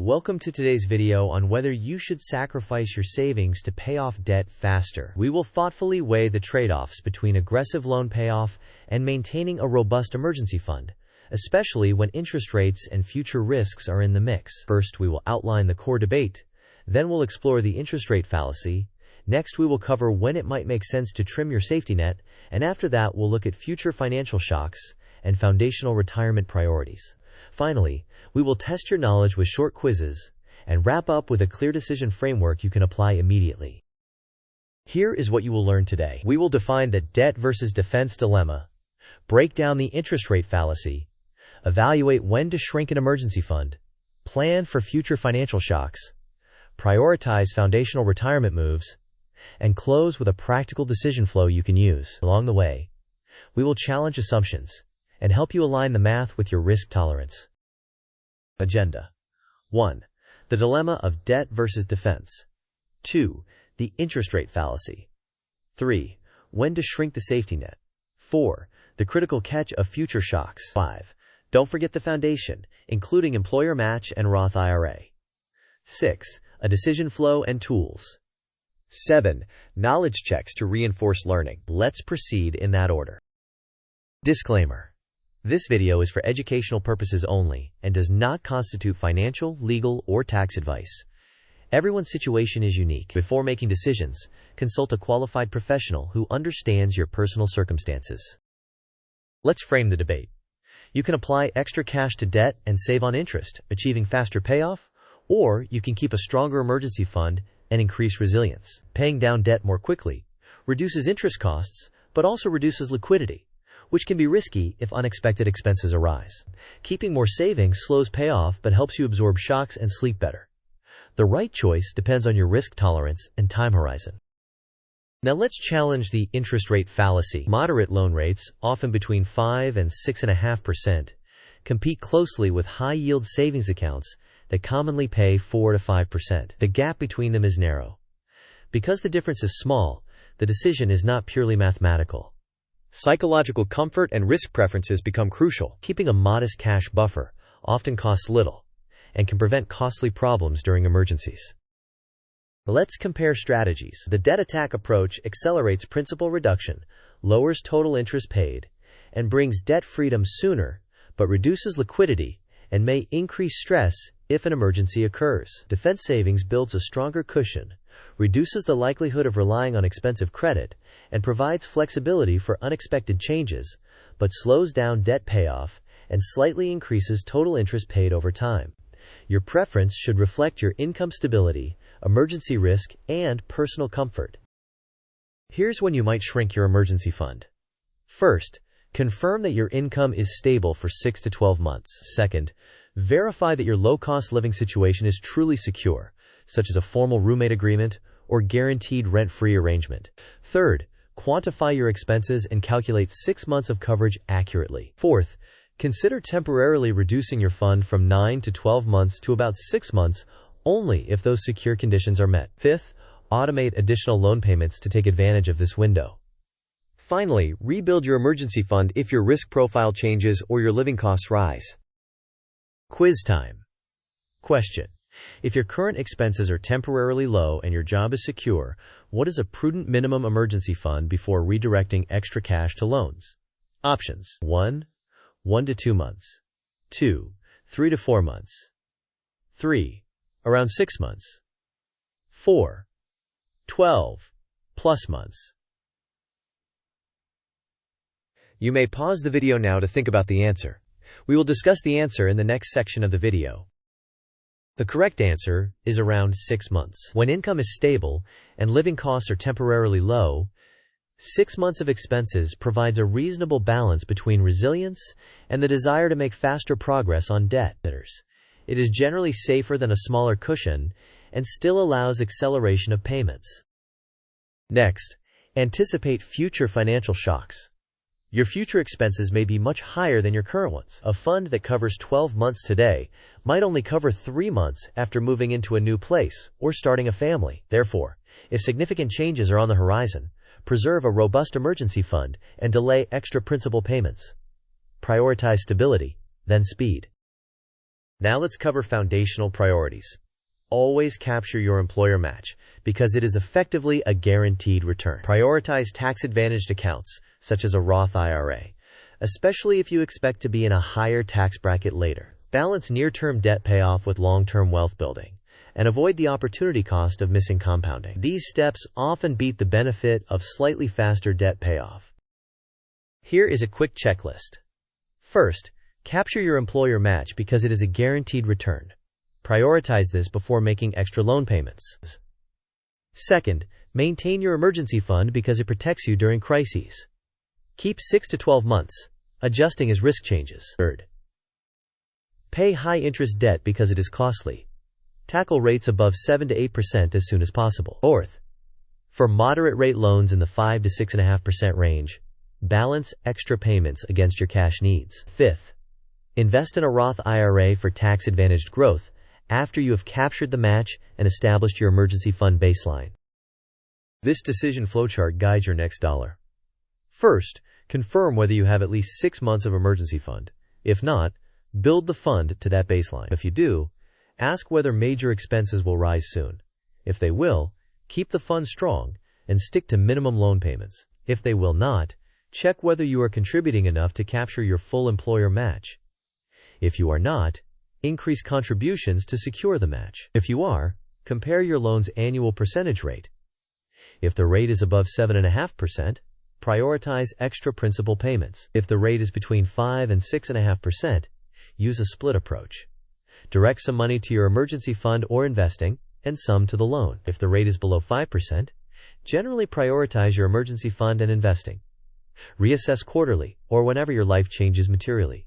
Welcome to today's video on whether you should sacrifice your savings to pay off debt faster. We will thoughtfully weigh the trade-offs between aggressive loan payoff and maintaining a robust emergency fund, especially when interest rates and future risks are in the mix. First, we will outline the core debate. Then we'll explore the interest rate fallacy. Next, we will cover when it might make sense to trim your safety net. And after that, we'll look at future financial shocks and foundational retirement priorities. Finally, we will test your knowledge with short quizzes and wrap up with a clear decision framework you can apply immediately. Here is what you will learn today. We will define the debt versus defense dilemma, break down the interest rate fallacy, evaluate when to shrink an emergency fund, plan for future financial shocks, prioritize foundational retirement moves, and close with a practical decision flow you can use. Along the way, we will challenge assumptions and help you align the math with your risk tolerance. Agenda 1. The dilemma of debt versus defense. 2. The interest rate fallacy. 3. When to shrink the safety net. 4. The critical catch of future shocks. 5. Don't forget the foundation, including employer match and Roth IRA. 6. A decision flow and tools. 7. Knowledge checks to reinforce learning. Let's proceed in that order. Disclaimer. This video is for educational purposes only and does not constitute financial, legal, or tax advice. Everyone's situation is unique. Before making decisions, consult a qualified professional who understands your personal circumstances. Let's frame the debate. You can apply extra cash to debt and save on interest, achieving faster payoff, or you can keep a stronger emergency fund and increase resilience. Paying down debt more quickly reduces interest costs, but also reduces liquidity, which can be risky if unexpected expenses arise. Keeping more savings slows payoff but helps you absorb shocks and sleep better. The right choice depends on your risk tolerance and time horizon. Now let's challenge the interest rate fallacy. Moderate loan rates, often between 5 and 6.5%, compete closely with high-yield savings accounts that commonly pay 4 to 5%. The gap between them is narrow. Because the difference is small, the decision is not purely mathematical. Psychological comfort and risk preferences become crucial. Keeping a modest cash buffer often costs little and can prevent costly problems during emergencies. Let's compare strategies. The debt attack approach accelerates principal reduction, lowers total interest paid, and brings debt freedom sooner, but reduces liquidity and may increase stress if an emergency occurs. Defense savings builds a stronger cushion, reduces the likelihood of relying on expensive credit, and provides flexibility for unexpected changes, but slows down debt payoff and slightly increases total interest paid over time. Your preference should reflect your income stability, emergency risk, and personal comfort. Here's when you might shrink your emergency fund. First, confirm that your income is stable for 6 to 12 months. Second, verify that your low-cost living situation is truly secure, such as a formal roommate agreement or guaranteed rent-free arrangement. Third, quantify your expenses and calculate 6 months of coverage accurately. Fourth, consider temporarily reducing your fund from 9 to 12 months to about 6 months only if those secure conditions are met. Fifth, automate additional loan payments to take advantage of this window. Finally, rebuild your emergency fund if your risk profile changes or your living costs rise. Quiz time. Question. If your current expenses are temporarily low and your job is secure, what is a prudent minimum emergency fund before redirecting extra cash to loans? Options. 1. 1 to 2 months. 2. 3 to 4 months. 3. Around 6 months. 4. 12 plus months. You may pause the video now to think about the answer. We will discuss the answer in the next section of the video. The correct answer is around 6 months. When income is stable and living costs are temporarily low, 6 months of expenses provides a reasonable balance between resilience and the desire to make faster progress on debt. It is generally safer than a smaller cushion and still allows acceleration of payments. Next, anticipate future financial shocks. Your future expenses may be much higher than your current ones. A fund that covers 12 months today might only cover 3 months after moving into a new place or starting a family. Therefore, if significant changes are on the horizon, preserve a robust emergency fund and delay extra principal payments. Prioritize stability, then speed. Now let's cover foundational priorities. Always capture your employer match, because it is effectively a guaranteed return. Prioritize tax-advantaged accounts, such as a Roth IRA, especially if you expect to be in a higher tax bracket later. Balance near-term debt payoff with long-term wealth building, and avoid the opportunity cost of missing compounding. These steps often beat the benefit of slightly faster debt payoff. Here is a quick checklist. First, capture your employer match because it is a guaranteed return. Prioritize this before making extra loan payments. Second, maintain your emergency fund because it protects you during crises. Keep 6 to 12 months, adjusting as risk changes. Third, pay high-interest debt because it is costly. Tackle rates above 7 to 8% as soon as possible. Fourth, for moderate-rate loans in the 5 to 6.5% range, balance extra payments against your cash needs. Fifth, invest in a Roth IRA for tax-advantaged growth after you have captured the match and established your emergency fund baseline. This decision flowchart guides your next dollar. First, confirm whether you have at least 6 months of emergency fund. If not, build the fund to that baseline. If you do, ask whether major expenses will rise soon. If they will, keep the fund strong and stick to minimum loan payments. If they will not, check whether you are contributing enough to capture your full employer match. If you are not, increase contributions to secure the match. If you are, compare your loan's annual percentage rate. If the rate is above 7.5%, prioritize extra principal payments. If the rate is between 5 and 6.5%, use a split approach. Direct some money to your emergency fund or investing, and some to the loan. If the rate is below 5%, generally prioritize your emergency fund and investing. Reassess quarterly or whenever your life changes materially.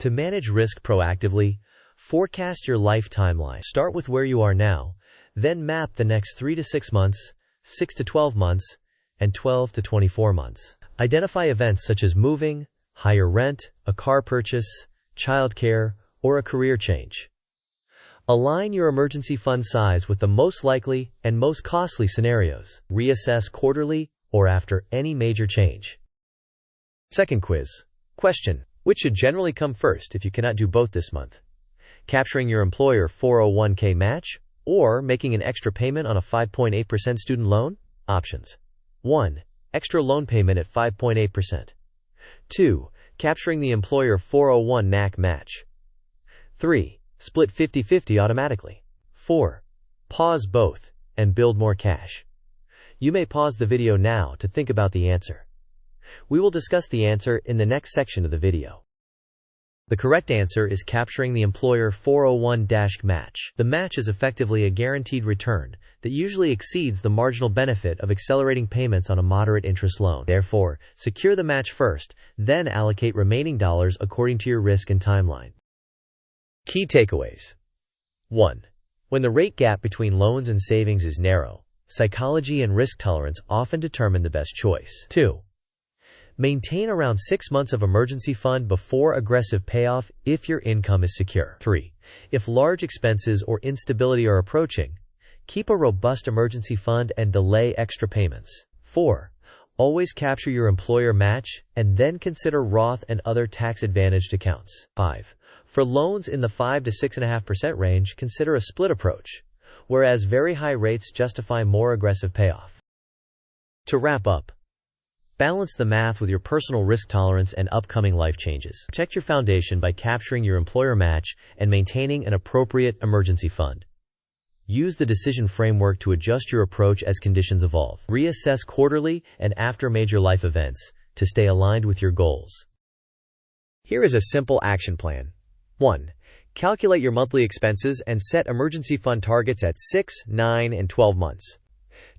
To manage risk proactively, forecast your life timeline. Start with where you are now, then map the next 3 to 6 months, 6 to 12 months, and 12 to 24 months. Identify events such as moving, higher rent, a car purchase, childcare, or a career change. Align your emergency fund size with the most likely and most costly scenarios. Reassess quarterly or after any major change. Second quiz. Question: which should generally come first if you cannot do both this month? Capturing your employer 401k match or making an extra payment on a 5.8% student loan? Options: 1. Extra loan payment at 5.8%. 2. Capturing the employer 401 NAC match. 3. Split 50-50 automatically. 4. Pause both and build more cash. You may pause the video now to think about the answer. We will discuss the answer in the next section of the video. The correct answer is capturing the employer 401 match. The match is effectively a guaranteed return that usually exceeds the marginal benefit of accelerating payments on a moderate interest loan. Therefore, secure the match first, then allocate remaining dollars according to your risk and timeline. Key takeaways. 1. When the rate gap between loans and savings is narrow, psychology and risk tolerance often determine the best choice. 2. Maintain around 6 months of emergency fund before aggressive payoff if your income is secure. 3. If large expenses or instability are approaching, keep a robust emergency fund and delay extra payments. 4. Always capture your employer match and then consider Roth and other tax-advantaged accounts. 5. For loans in the 5 to 6.5% range, consider a split approach, whereas very high rates justify more aggressive payoff. To wrap up, balance the math with your personal risk tolerance and upcoming life changes. Protect your foundation by capturing your employer match and maintaining an appropriate emergency fund. Use the decision framework to adjust your approach as conditions evolve. Reassess quarterly and after major life events to stay aligned with your goals. Here is a simple action plan. 1. Calculate your monthly expenses and set emergency fund targets at 6, 9, and 12 months.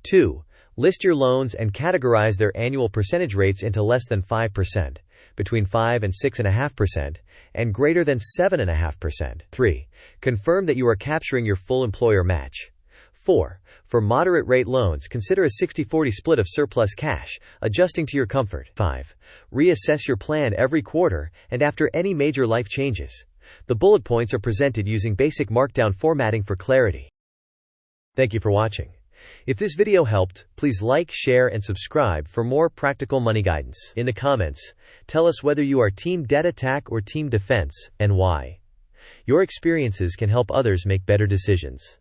2. List your loans and categorize their annual percentage rates into less than 5%, between 5 and 6.5%, and greater than 7.5%. 3. Confirm that you are capturing your full employer match. 4. For moderate rate loans, consider a 60-40 split of surplus cash, adjusting to your comfort. 5. Reassess your plan every quarter and after any major life changes. The bullet points are presented using basic Markdown formatting for clarity. Thank you for watching. If this video helped, please like, share, and subscribe for more practical money guidance. In the comments, tell us whether you are Team Debt Attack or Team Defense, and why. Your experiences can help others make better decisions.